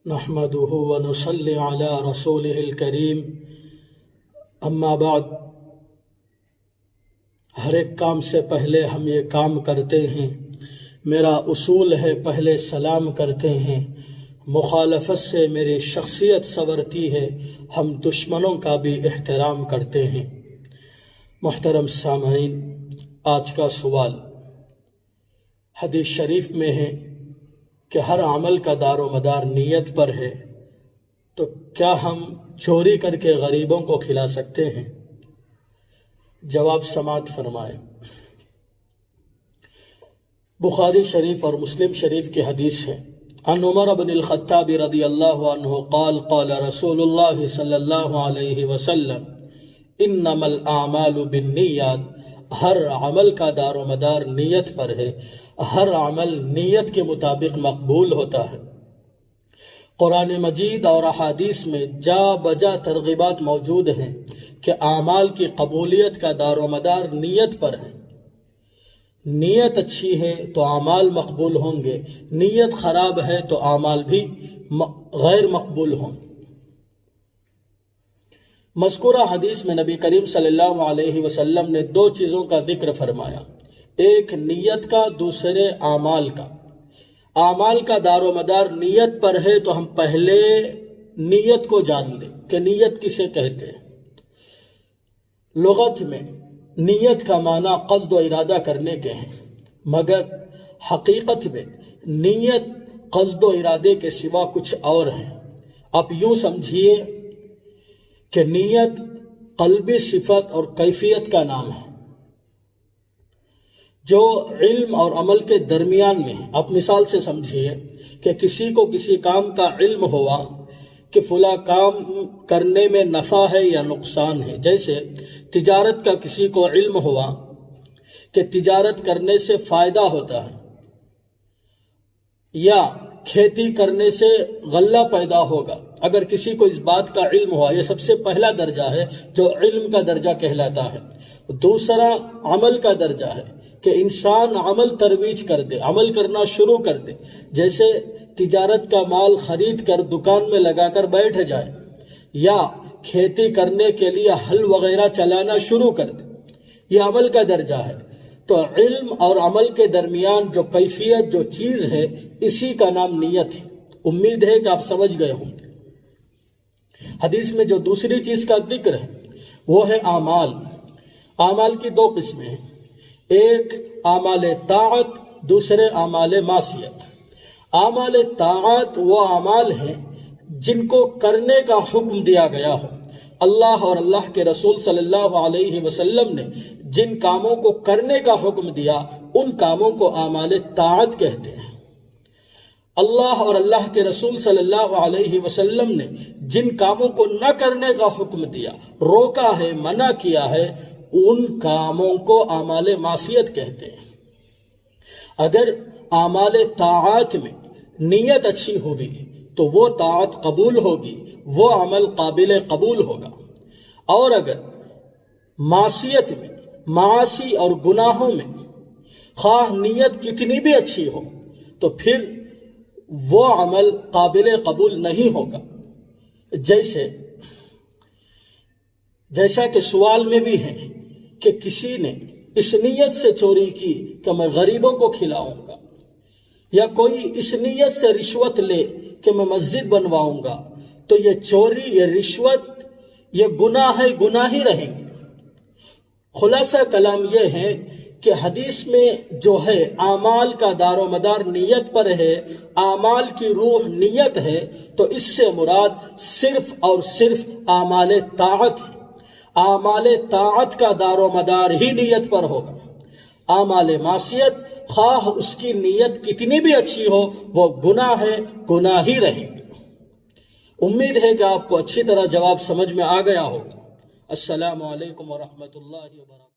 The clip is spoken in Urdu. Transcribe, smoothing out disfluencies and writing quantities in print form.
نحمده ونصلي على رسوله الكريم اما بعد ہر ایک کام سے پہلے ہم یہ کام کرتے ہیں، میرا اصول ہے پہلے سلام کرتے ہیں، مخالفت سے میری شخصیت سنورتی ہے، ہم دشمنوں کا بھی احترام کرتے ہیں۔ محترم سامعین، آج کا سوال حدیث شریف میں ہے کہ ہر عمل کا دار و مدار نیت پر ہے، تو کیا ہم چوری کر کے غریبوں کو کھلا سکتے ہیں؟ جواب سماعت فرمائیں۔ بخاری شریف اور مسلم شریف کی حدیث ہے، عن عمر بن الخطاب رضی اللہ عنہ قال قال رسول اللہ صلی اللہ علیہ وسلم انما الاعمال بالنیات، ہر عمل کا دار و مدار نیت پر ہے، ہر عمل نیت کے مطابق مقبول ہوتا ہے۔ قرآن مجید اور احادیث میں جا بجا ترغیبات موجود ہیں کہ اعمال کی قبولیت کا دار و مدار نیت پر ہے۔ نیت اچھی ہے تو اعمال مقبول ہوں گے، نیت خراب ہے تو اعمال بھی غیر مقبول ہوں گے۔ مذکورہ حدیث میں نبی کریم صلی اللہ علیہ وسلم نے دو چیزوں کا ذکر فرمایا، ایک نیت کا، دوسرے اعمال کا۔ اعمال کا دار و مدار نیت پر ہے تو ہم پہلے نیت کو جان لیں کہ نیت کسے کہتے ہیں۔ لغت میں نیت کا معنی قصد و ارادہ کرنے کے ہیں، مگر حقیقت میں نیت قصد و ارادے کے سوا کچھ اور ہے۔ آپ یوں سمجھیے کہ نیت قلبی صفت اور کیفیت کا نام ہے جو علم اور عمل کے درمیان میں ہے۔ آپ مثال سے سمجھیے کہ کسی کو کسی کام کا علم ہوا کہ فلاں کام کرنے میں نفع ہے یا نقصان ہے، جیسے تجارت کا کسی کو علم ہوا کہ تجارت کرنے سے فائدہ ہوتا ہے یا کھیتی کرنے سے غلہ پیدا ہوگا۔ اگر کسی کو اس بات کا علم ہوا، یہ سب سے پہلا درجہ ہے جو علم کا درجہ کہلاتا ہے۔ دوسرا عمل کا درجہ ہے کہ انسان عمل ترویج کر دے، عمل کرنا شروع کر دے، جیسے تجارت کا مال خرید کر دکان میں لگا کر بیٹھ جائے یا کھیتی کرنے کے لیے ہل وغیرہ چلانا شروع کر دے، یہ عمل کا درجہ ہے۔ تو علم اور عمل کے درمیان جو کیفیت، جو چیز ہے، اسی کا نام نیت ہے۔ امید ہے کہ آپ سمجھ گئے ہوں گے۔ حدیث میں جو دوسری چیز کا ذکر ہے وہ ہے اعمال۔ اعمال کی دو قسمیں ہیں، ایک اعمال طاعت، دوسرے اعمال معصیت۔ اعمال طاعت وہ اعمال ہیں جن کو کرنے کا حکم دیا گیا ہو۔ اللہ اور اللہ کے رسول صلی اللہ علیہ وسلم نے جن کاموں کو کرنے کا حکم دیا ان کاموں کو اعمال طاعت کہتے ہیں۔ اللہ اور اللہ کے رسول صلی اللہ علیہ وسلم نے جن کاموں کو نہ کرنے کا حکم دیا، روکا ہے، منع کیا ہے، ان کاموں کو اعمال معصیت کہتے ہیں۔ اگر اعمال طاعات میں نیت اچھی ہوگی تو وہ طاعت قبول ہوگی، وہ عمل قابل قبول ہوگا، اور اگر معصیت میں، معاصی اور گناہوں میں خواہ نیت کتنی بھی اچھی ہو تو پھر وہ عمل قابل قبول نہیں ہوگا۔ جیسا کہ سوال میں بھی ہے کہ کسی نے اس نیت سے چوری کی کہ میں غریبوں کو کھلاؤں گا، یا کوئی اس نیت سے رشوت لے کہ میں مسجد بنواؤں گا، تو یہ چوری، یہ رشوت، یہ گناہ ہے، گناہ ہی رہیں گے۔ خلاصہ کلام یہ ہے کہ حدیث میں جو ہے اعمال کا دار و مدار نیت پر ہے، اعمال کی روح نیت ہے، تو اس سے مراد صرف اور صرف اعمال طاعت ہے۔ اعمال طاعت کا دار و مدار ہی نیت پر ہوگا۔ اعمال معصیت خواہ اس کی نیت کتنی بھی اچھی ہو، وہ گناہ ہے، گناہ ہی رہیں گے۔ امید ہے کہ آپ کو اچھی طرح جواب سمجھ میں آ گیا ہوگا۔ السلام علیکم ورحمۃ اللہ وبرکاتہ۔